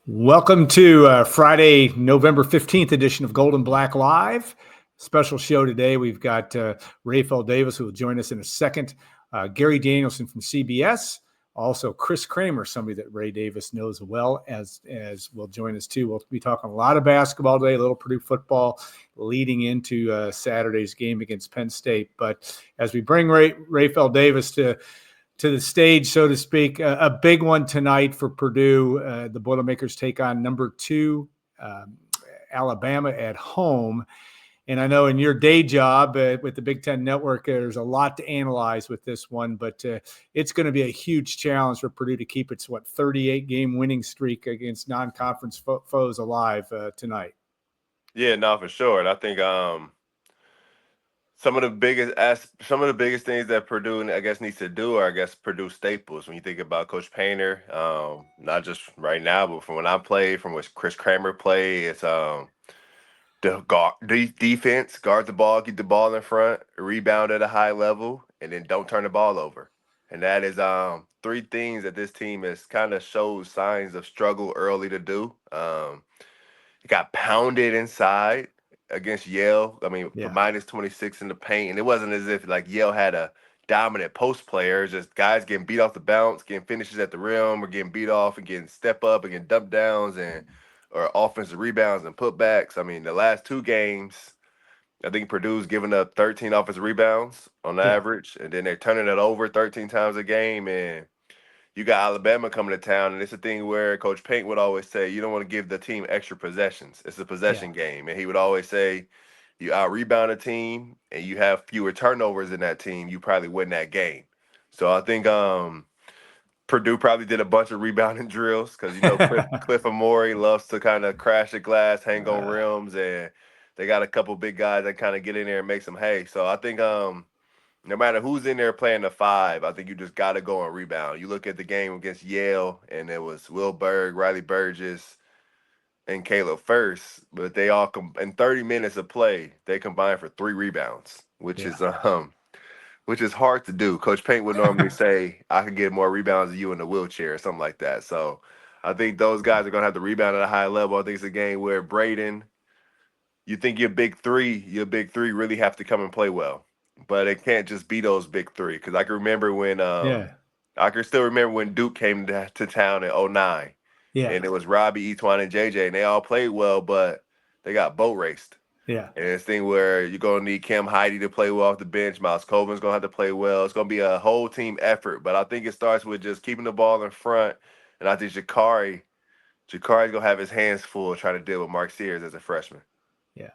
Welcome to Friday, November 15th edition of Gold and Black Live. Special show today. We've got Rapheal Davis, who will join us in a second. Gary Danielson from CBS. Also, Chris Kramer, somebody that Ray Davis knows well, as will join us too. We'll be talking a lot of basketball today, a little Purdue football leading into Saturday's game against Penn State. But as we bring Rapheal Davis to the stage, so to speak, a big one tonight for Purdue. The Boilermakers take on number 2 Alabama at home. And I know in your day job with the Big Ten Network, there's a lot to analyze with this one, but it's going to be a huge challenge for Purdue to keep its 38-game winning streak against non-conference foes alive tonight. Yeah, no, for sure. And I think some of the biggest things that Purdue, I guess, needs to do are, I guess, Purdue staples. When you think about Coach Painter, not just right now, but from when I played, from what Chris Kramer played, it's the defense, guard the ball, keep the ball in front, rebound at a high level, and then don't turn the ball over. And that is three things that this team has kind of showed signs of struggle early to do. It got pounded inside against Yale. I mean, Yeah. minus 26 in the paint. And it wasn't as if like Yale had a dominant post player. It's just guys getting beat off the bounce, getting finishes at the rim, or getting beat off and getting step up and getting dump downs or offensive rebounds and putbacks. I mean, the last 2 games, I think Purdue's given up 13 offensive rebounds on average, and then they're turning it over 13 times a game. And you got Alabama coming to town, and it's a thing where Coach Paint would always say, you don't want to give the team extra possessions. It's a possession game. And he would always say, you out-rebound a team and you have fewer turnovers in that team, you probably win that game. So I think Purdue probably did a bunch of rebounding drills because, Cliff Amore loves to kind of crash the glass, hang on rims, and they got a couple big guys that kind of get in there and make some hay. So I think no matter who's in there playing the 5, I think you just got to go and rebound. You look at the game against Yale, and it was Will Berg, Riley Burgess, and Caleb First, but they all in 30 minutes of play, they combined for 3 rebounds, which is hard to do. Coach Paint would normally say, I could get more rebounds than you in a wheelchair or something like that. So I think those guys are going to have to rebound at a high level. I think it's a game where Braden, you think your big three really have to come and play well. But it can't just be those big 3. Because I can remember when I can still remember when Duke came to town in 2009. Yeah. And it was Robbie, Etwan, and JJ, and they all played well, but they got boat raced. Yeah. And it's a thing where you're going to need Kim Heidi to play well off the bench. Miles Colvin's going to have to play well. It's going to be a whole team effort. But I think it starts with just keeping the ball in front. And I think Jakari's going to have his hands full trying to deal with Mark Sears as a freshman. Yeah.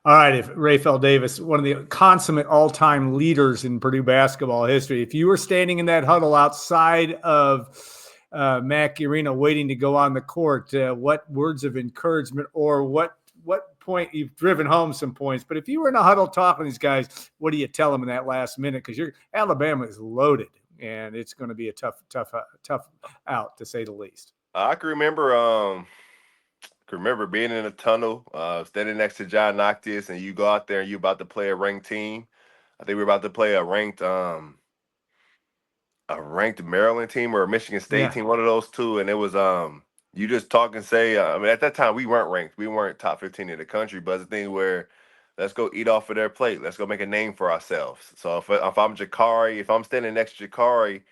All right, if Rapheal Davis, one of the consummate all-time leaders in Purdue basketball history, if you were standing in that huddle outside of Mackey Arena waiting to go on the court, what words of encouragement or what point, you've driven home some points, but if you were in a huddle talking to these guys, what do you tell them in that last minute? Because Alabama is loaded, and it's going to be a tough out, to say the least. I can remember being in a tunnel, standing next to John Noctis, and you go out there and you about to play a ranked team. I think we were about to play a ranked Maryland team or a Michigan State team, one of those two, and it was you just talk and say, I mean, at that time we weren't ranked, we weren't top 15 in the country, but it's a thing where let's go eat off of their plate, let's go make a name for ourselves. So if I'm Jakari, if I'm standing next to Jakari,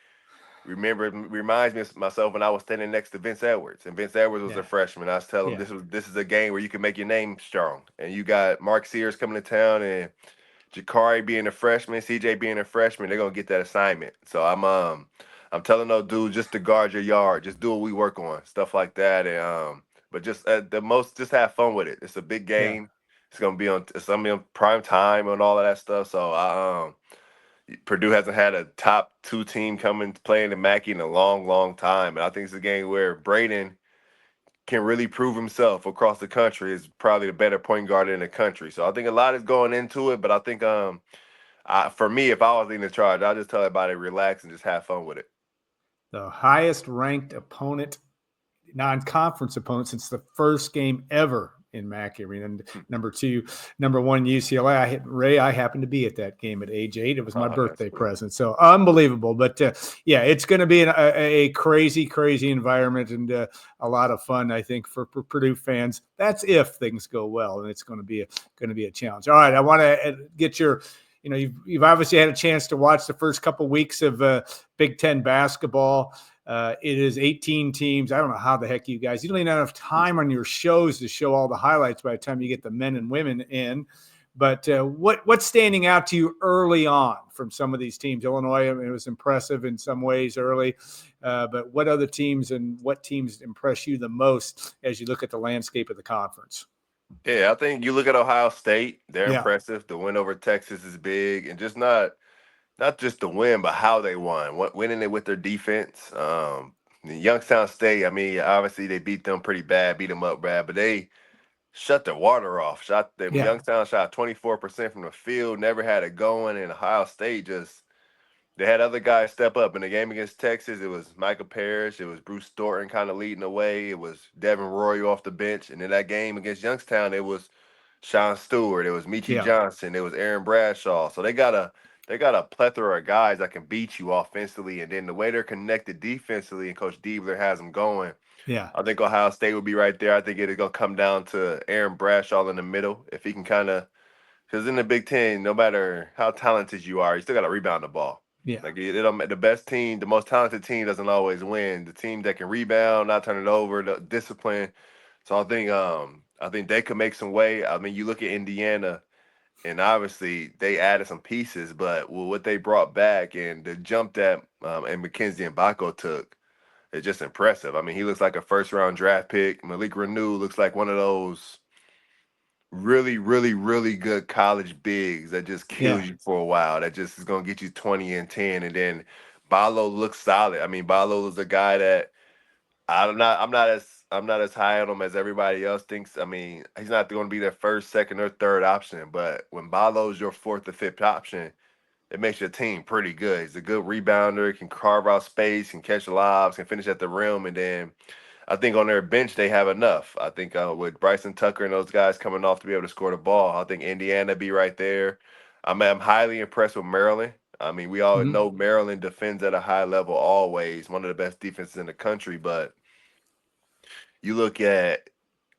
remember, it reminds me of myself when I was standing next to Vince Edwards, and Vince Edwards was a freshman. I was telling him this is a game where you can make your name strong, and you got Mark Sears coming to town and Jakari being a freshman, CJ being a freshman, they're gonna get that assignment. So I'm telling those dudes just to guard your yard, just do what we work on, stuff like that, and but just at the most, just have fun with it. It's a big game. It's gonna be on prime time and all of that stuff. So Purdue hasn't had a top 2 team coming playing in Mackey in a long time, and I think it's a game where Braden can really prove himself across the country. Is probably the better point guard in the country. So I think a lot is going into it, but I think for me, if I was in charge, I'd just tell everybody relax and just have fun with it. The highest ranked opponent, non-conference opponent, since the first game ever in Mackey Arena. And number one, UCLA. I happened to be at that game at age 8. It was my birthday present. So unbelievable. But yeah, it's going to be a crazy, crazy environment and a lot of fun, I think, for Purdue fans. That's if things go well, and it's going to be a challenge. All right, I want to get your. You've obviously had a chance to watch the first couple weeks of Big Ten basketball. It is 18 teams. I don't know how the heck you guys. You don't even have enough time on your shows to show all the highlights by the time you get the men and women in. But what's standing out to you early on from some of these teams? Illinois, it was impressive in some ways early. But what other teams and what teams impress you the most as you look at the landscape of the conference? Yeah, I think you look at Ohio State, they're impressive. The win over Texas is big, and just not just the win, but how they won. Winning it with their defense. Youngstown State, I mean, obviously they beat them pretty bad, beat them up bad, but they shut their water off. Youngstown shot 24% from the field, never had it going, and Ohio State they had other guys step up. In the game against Texas, it was Michael Parrish. It was Bruce Thornton kind of leading the way. It was Devin Rory off the bench. And in that game against Youngstown, it was Sean Stewart. It was Michie Johnson. It was Aaron Bradshaw. So they got a plethora of guys that can beat you offensively. And then the way they're connected defensively, and Coach Diebler has them going. Yeah. I think Ohio State will be right there. I think it's going to come down to Aaron Bradshaw in the middle. If he can because in the Big Ten, no matter how talented you are, you still got to rebound the ball. Yeah. Like the best team, the most talented team doesn't always win. The team that can rebound, not turn it over, the discipline. So I think they could make some way. I mean, you look at Indiana, and obviously they added some pieces, but what they brought back and the jump that and Mackenzie and Baco took is just impressive. I mean, he looks like a first-round draft pick. Malik Renew looks like one of those really, really, really good college bigs that just kills you for a while. That just is gonna get you 20 and 10. And then Ballo looks solid. I mean, Ballo is a guy that I'm not as high on him as everybody else thinks. I mean, he's not going to be their first, second, or third option. But when Ballo's your fourth or fifth option, it makes your team pretty good. He's a good rebounder, can carve out space, can catch lobs, can finish at the rim, and then I think on their bench they have enough. I think with Bryson Tucker and those guys coming off to be able to score the ball, I think Indiana be right there. I'm highly impressed with Maryland. I mean, we all know Maryland defends at a high level always, one of the best defenses in the country. But you look at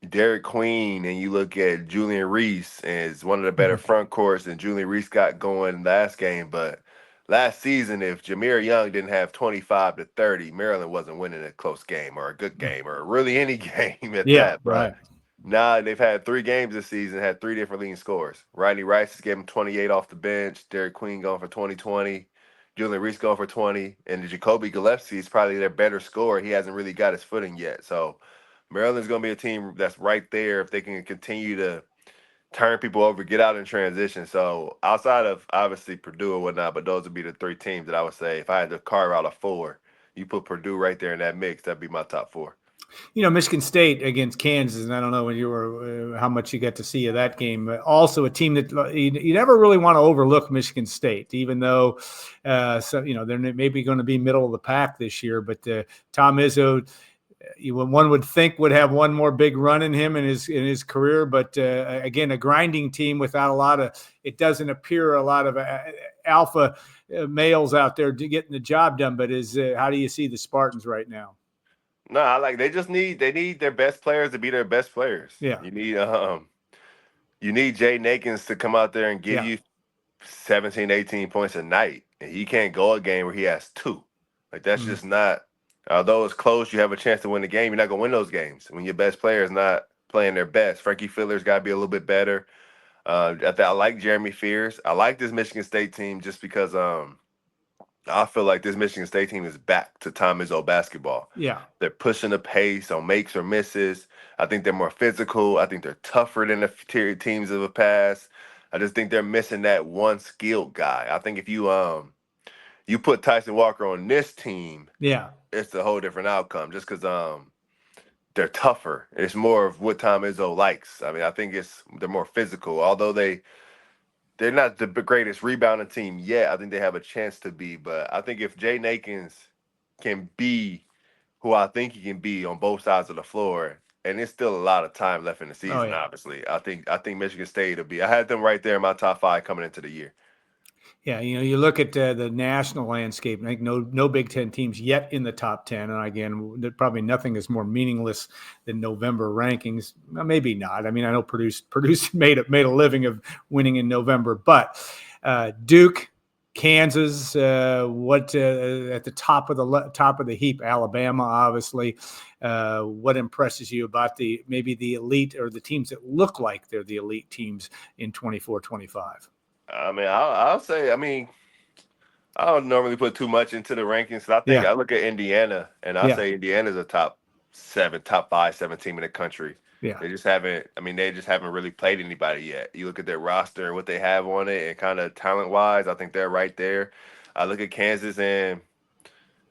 Derek Queen and you look at Julian Reese as one of the better front courts, and Julian Reese got going last game. But last season, if Jameer Young didn't have 25 to 30, Maryland wasn't winning a close game or a good game or really any game at that. But now they've had 3 games this season, had 3 different leading scores. Rodney Rice is giving 28 off the bench. Derek Queen going for 20. Julian Reese going for 20. And Jacoby Gillespie is probably their better scorer. He hasn't really got his footing yet. So Maryland's going to be a team that's right there if they can continue to turn people over, get out in transition. So outside of obviously Purdue or whatnot, but those would be the 3 teams that I would say if I had to carve out a 4, you put Purdue right there in that mix, that'd be my top 4. Michigan State against Kansas, and I don't know when you were how much you got to see of that game. But also a team that you never really want to overlook Michigan State, even though they're maybe going to be middle of the pack this year. But Tom Izzo, one would think would have one more big run in him in his career, but again, a grinding team without a lot of. It doesn't appear a lot of alpha males out there getting the job done. But how do you see the Spartans right now? No, they need their best players to be their best players. Yeah. You need Jay Nakins to come out there and give you 17, 18 points a night. And he can't go a game where he has 2. Like that's just not, although it's close, you have a chance to win the game. You're not gonna win those games when your best player is not playing their best. Frankie Filler's gotta be a little bit better. I like Jeremy Fears. I like this Michigan State team just because I feel like this Michigan State team is back to Tom Izzo basketball. Yeah. They're pushing the pace on makes or misses. I think they're more physical. I think they're tougher than the teams of the past. I just think they're missing that one skilled guy. I think if you put Tyson Walker on this team, it's a whole different outcome just because they're tougher. It's more of what Tom Izzo likes. I mean, I think they're more physical. Although they're not the greatest rebounding team yet. I think they have a chance to be. But I think if Jay Nakins can be who I think he can be on both sides of the floor, and it's still a lot of time left in the season. yeah. Obviously, I think Michigan State will be. I had them right there in my top 5 coming into the year. Yeah, you look at the national landscape. And I think no Big Ten teams yet in the top 10. And again, probably nothing is more meaningless than November rankings. Well, maybe not. I mean, I know Purdue's made a living of winning in November, but Duke, Kansas, what at the top of the heap, Alabama, obviously. What impresses you about maybe the elite or the teams that look like they're the elite teams in 24-25? I mean, I'll say. I mean, I don't normally put too much into the rankings. I think Yeah, I look at Indiana, and I yeah, say Indiana's a top 7, top 5, 7 team in the country. yeah, They just haven't. I mean, they just haven't really played anybody yet. You look at their roster and what they have on it, and kind of talent wise, I think they're right there. I look at Kansas, and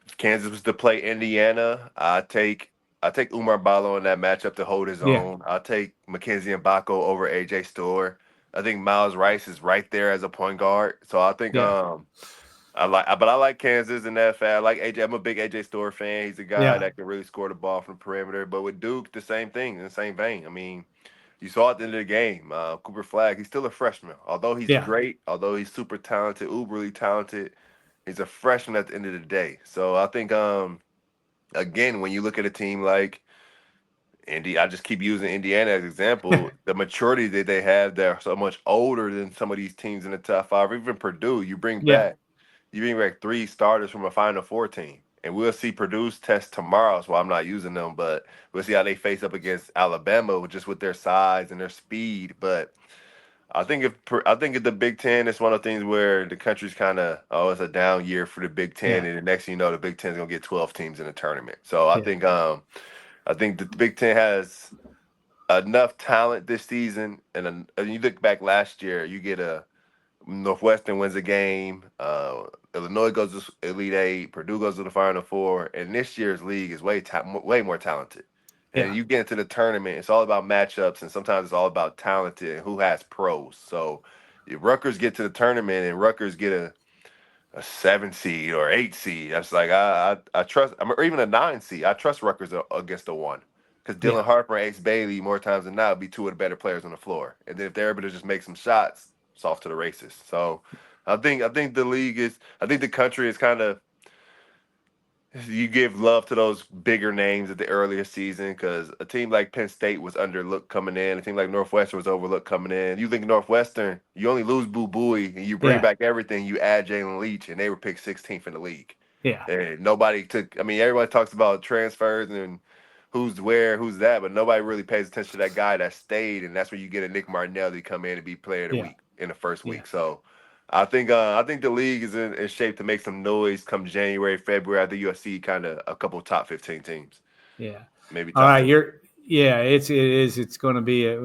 if Kansas was to play Indiana, I take Umar Ballo in that matchup to hold his yeah, own. I'll take Mackenzie Mbako over AJ Store. I think Miles Rice is right there as a point guard. So I think yeah, I like Kansas in that fact. I like AJ. I'm a big AJ Store fan. He's a guy yeah, that can really score the ball from the perimeter. But with Duke, the same thing in the same vein. I mean, you saw at the end of the game, Cooper Flag. He's still a freshman. Although he's yeah, great, although he's super talented, uberly talented, he's a freshman at the end of the day. So I think again, when you look at a team like Indy, I just keep using Indiana as an example. The maturity that they have, they're so much older than some of these teams in the top 5. Even Purdue, yeah, you bring back 3 starters from a Final Four team, and we'll see Purdue's test tomorrow. So I'm not using them, but we'll see how they face up against Alabama, just with their size and their speed. But I think if the Big Ten is one of the things where the country's kind of it's a down year for the Big Ten, yeah, and the next thing you know, the Big Ten's gonna get 12 teams in the tournament. So yeah, I think the Big Ten has enough talent this season, and you look back last year, you get a Northwestern wins a game, Illinois goes to Elite Eight, Purdue goes to the Final Four, and this year's league is way more talented. And yeah, you get into the tournament, it's all about matchups, and sometimes it's all about talented and who has pros. So if Rutgers get to the tournament and Rutgers get a 7 seed or 8 seed, that's like I trust, or even a 9 seed. I trust Rutgers against a 1 because yeah, Dylan Harper and Ace Bailey more times than not be 2 of the better players on the floor. And then if they're able to just make some shots, it's off to the races. So I think the league is, I think the country is kind of, you give love to those bigger names at the earlier season because a team like Penn State was underlooked coming in. A team like Northwestern was overlooked coming in. You think Northwestern, you only lose Boo Buie and you bring yeah, back everything. You add Jalen Leach and they were picked 16th in the league. yeah, And nobody took. I mean, everybody talks about transfers and who's where, who's that, but nobody really pays attention to that guy that stayed. And that's where you get a Nick Martinelli come in and be player of the yeah, week in the first yeah, week. So I think the league is in shape to make some noise come January, February. I think you'll see kind of a couple top 15 teams, yeah. maybe All top right, 10. it's going to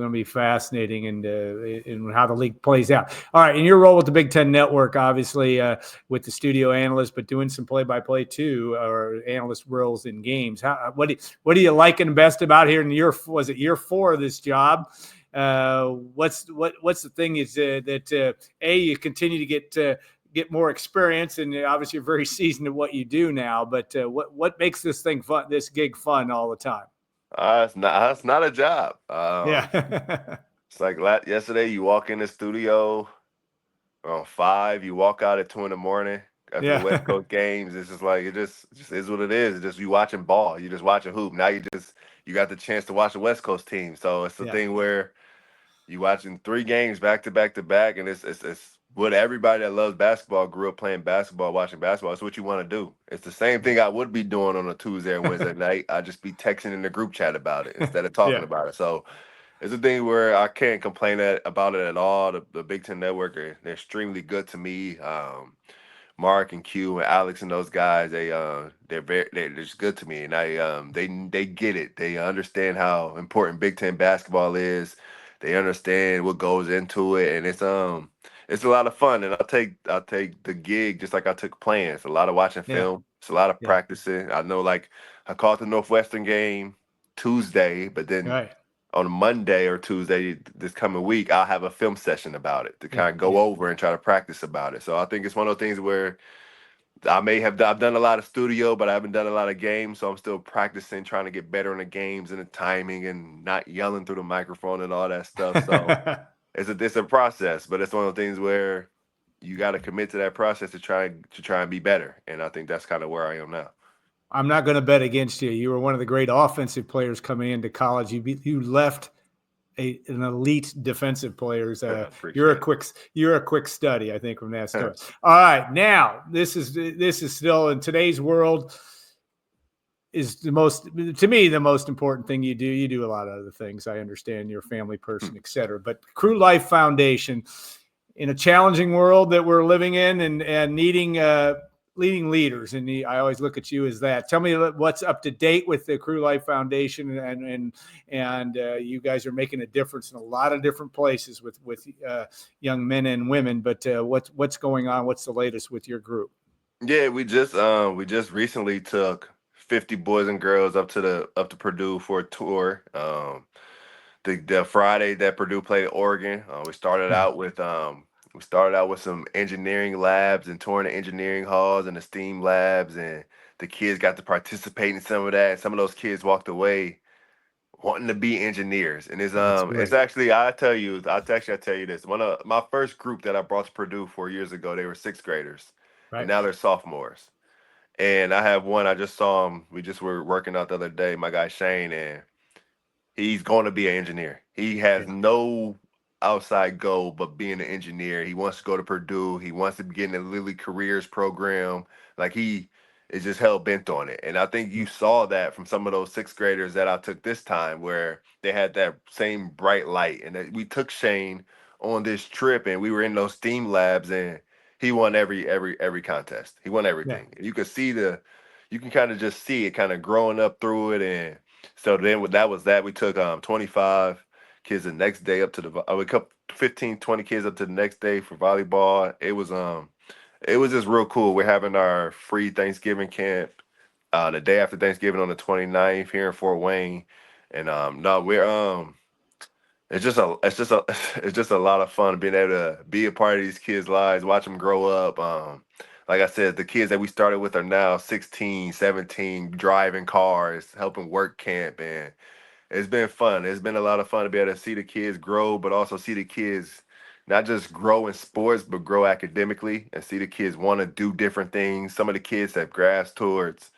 be fascinating and in how the league plays out. All right, in your role with the Big Ten Network, obviously with the studio analyst, but doing some play-by-play too, or analyst roles in games. What are you liking best about here in year 4 of this job? What's the thing is that you continue to get more experience, and obviously you're very seasoned at what you do now. But what makes this thing fun? This gig fun all the time? It's not a job. Yeah, It's like yesterday, you walk in the studio around 5, you walk out at 2 in the morning after the West yeah, Coast games. It's just like, it just is what it is. It's just you watching ball. You just watching hoop. Now you got the chance to watch a West Coast team. So it's the yeah, thing where you watching 3 games back to back to back, and it's what everybody that loves basketball grew up playing basketball, watching basketball. It's what you want to do. It's the same thing I would be doing on a Tuesday or Wednesday night. I just be texting in the group chat about it instead of talking yeah, about it. So it's a thing where I can't complain about it at all. The Big Ten Network, they're extremely good to me. Mark and Q and Alex and those guys, they're just good to me, and they get it. They understand how important Big Ten basketball is. They understand what goes into it, and it's a lot of fun. And I'll take the gig just like I took playing. It's a lot of watching yeah, film. It's a lot of yeah. practicing. I know, like I caught the Northwestern game Tuesday, but then Right. on Monday or Tuesday this coming week, I'll have a film session about it to Yeah, kind of go yeah, over and try to practice about it. So I think it's one of those things where I've done a lot of studio, but I haven't done a lot of games, so I'm still practicing, trying to get better in the games and the timing and not yelling through the microphone and all that stuff. So it's a process, but it's one of the things where you got to commit to that process to try and be better. And I think that's kind of where I am now. I'm not going to bet against you. You were one of the great offensive players coming into college. You left an elite defensive players. Appreciate it. You're a quick study, I think, from that story. All right, now this is still in today's world is the most important thing you do. You do a lot of other things. I understand you're a family person, et cetera. But Crew Life Foundation, in a challenging world that we're living in and needing leading leaders, and I always look at you as that. Tell me what's up to date with the Crew Life Foundation, and you guys are making a difference in a lot of different places with young men and women. But what's going on? What's the latest with your group? Yeah, we just recently took 50 boys and girls up to Purdue for a tour. The Friday that Purdue played Oregon, Yeah, we started out with some engineering labs and touring the engineering halls and the STEAM labs, and the kids got to participate in some of that. And some of those kids walked away wanting to be engineers. And that's it's great. actually I tell you this. One of my first group that I brought to Purdue 4 years ago, they were sixth graders, and Right. now they're sophomores. And I have one. I just saw him. We just were working out the other day. My guy Shane, and he's going to be an engineer. He has Yeah. no outside goal but being an engineer. He wants to go to Purdue. He wants to be in the Lilly Careers program. Like he is just hell bent on it. And I think you saw that from some of those sixth graders that I took this time, where they had that same bright light. And that we took Shane on this trip, and we were in those STEAM labs, and he won every contest. He won Yeah. everything. You could see you can kind of just see it kind of growing up through it. And so then that was that. We took 25 kids the next day up to we took 15, 20 kids up to the next day for volleyball. It was just real cool. We're having our free Thanksgiving camp the day after Thanksgiving on the 29th here in Fort Wayne. And no, we're it's just a lot of fun being able to be a part of these kids' lives, watch them grow up. Like I said, the kids that we started with are now 16, 17, driving cars, helping work camp, and it's been fun. It's been a lot of fun to be able to see the kids grow, but also see the kids not just grow in sports, but grow academically, and see the kids want to do different things. Some of the kids have grasped towards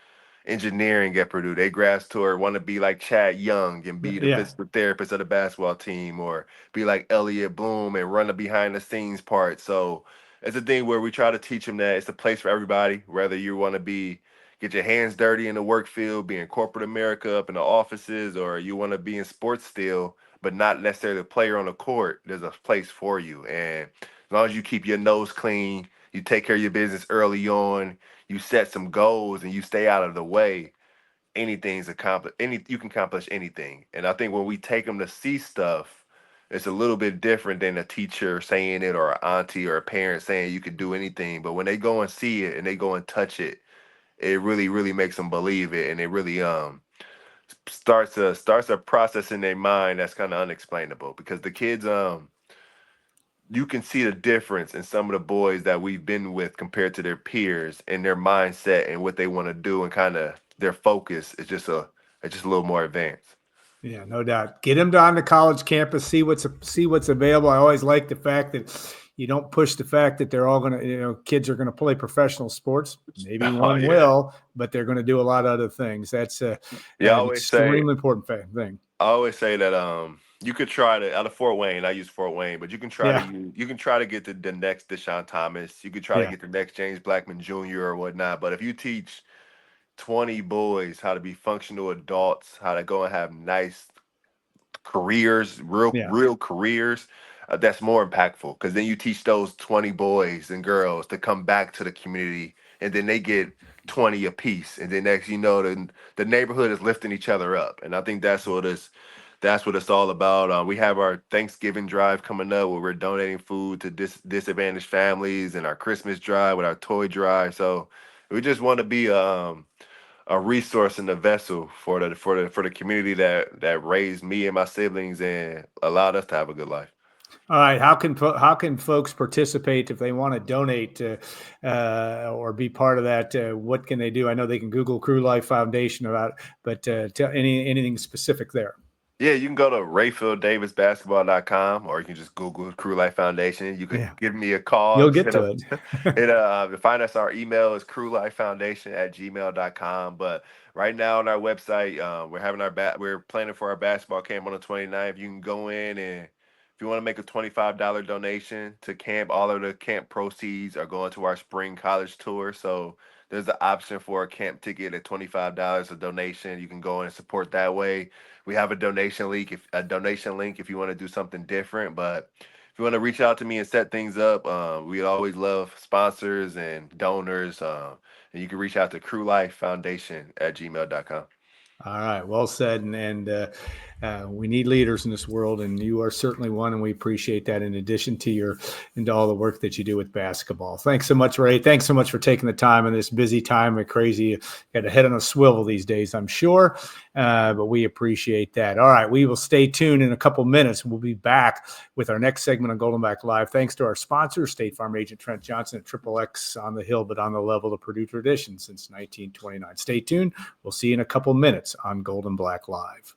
engineering at Purdue. They grasped toward want to be like Chad Young and be the Yeah. physical therapist of the basketball team, or be like Elliot Bloom and run the behind the scenes part. So it's a thing where we try to teach them that it's a place for everybody, whether you want to get your hands dirty in the work field, be in corporate America up in the offices, or you want to be in sports still, but not necessarily a player on the court. There's a place for you. And as long as you keep your nose clean, you take care of your business early on, you set some goals, and you stay out of the way, anything's accomplished. You can accomplish anything. And I think when we take them to see stuff, it's a little bit different than a teacher saying it, or an auntie or a parent saying you can do anything. But when they go and see it and they go and touch it, it really, really makes them believe it, and it really starts a process in their mind that's kind of unexplainable, because the kids you can see the difference in some of the boys that we've been with compared to their peers, and their mindset and what they want to do, and kind of their focus is just a little more advanced. Yeah, no doubt. Get them down to college campus, see what's available. I always like the fact that you don't push the fact that they're all going to, kids are going to play professional sports. Maybe Oh one yeah, will, but they're going to do a lot of other things. That's yeah. an extremely important thing. I always say that you could try to, out of Fort Wayne. I use Fort Wayne, but Yeah, you can try to get the next Deshaun Thomas. You could try to yeah, get the next James Blackman Jr. or whatnot. But if you teach 20 boys how to be functional adults, how to go and have nice careers, yeah, real careers, that's more impactful, because then you teach those 20 boys and girls to come back to the community, and then they get 20 apiece, and then next you know the neighborhood is lifting each other up. And I think that's what it's all about. We have our Thanksgiving drive coming up, where we're donating food to disadvantaged families, and our Christmas drive with our toy drive. So we just want to be a resource and a vessel for the community that raised me and my siblings and allowed us to have a good life. All right. How can folks participate if they want to donate or be part of that? What can they do? I know they can Google Crew Life Foundation but tell anything specific there. Yeah, you can go to RaphealDavisBasketball.com, or you can just Google Crew Life Foundation. You can Yeah, give me a call you'll and get set to up. it. Find us. Our email is crewlifefoundation@gmail.com. But right now on our website, we're planning for our basketball camp on the 29th. You can go in, and if you want to make a $25 donation to camp, all of the camp proceeds are going to our spring college tour. So there's the option for a camp ticket at $25 a donation. You can go in and support that way. We have a donation link if you want to do something different. But if you want to reach out to me and set things up, we always love sponsors and donors. And you can reach out to crewlifefoundation@gmail.com. All right, well said. And we need leaders in this world, and you are certainly one, and we appreciate that. In addition to into all the work that you do with basketball, thanks so much, Ray. Thanks so much for taking the time in this busy time and crazy. Got a head on a swivel these days, I'm sure, but we appreciate that. All right, we will stay tuned in a couple minutes. We'll be back with our next segment on Golden Back Live. Thanks to our sponsor, State Farm agent Trent Johnson at Triple X on the hill, but on the level of Purdue tradition since 1929. Stay tuned. We'll see you in a couple minutes on Golden Black Live.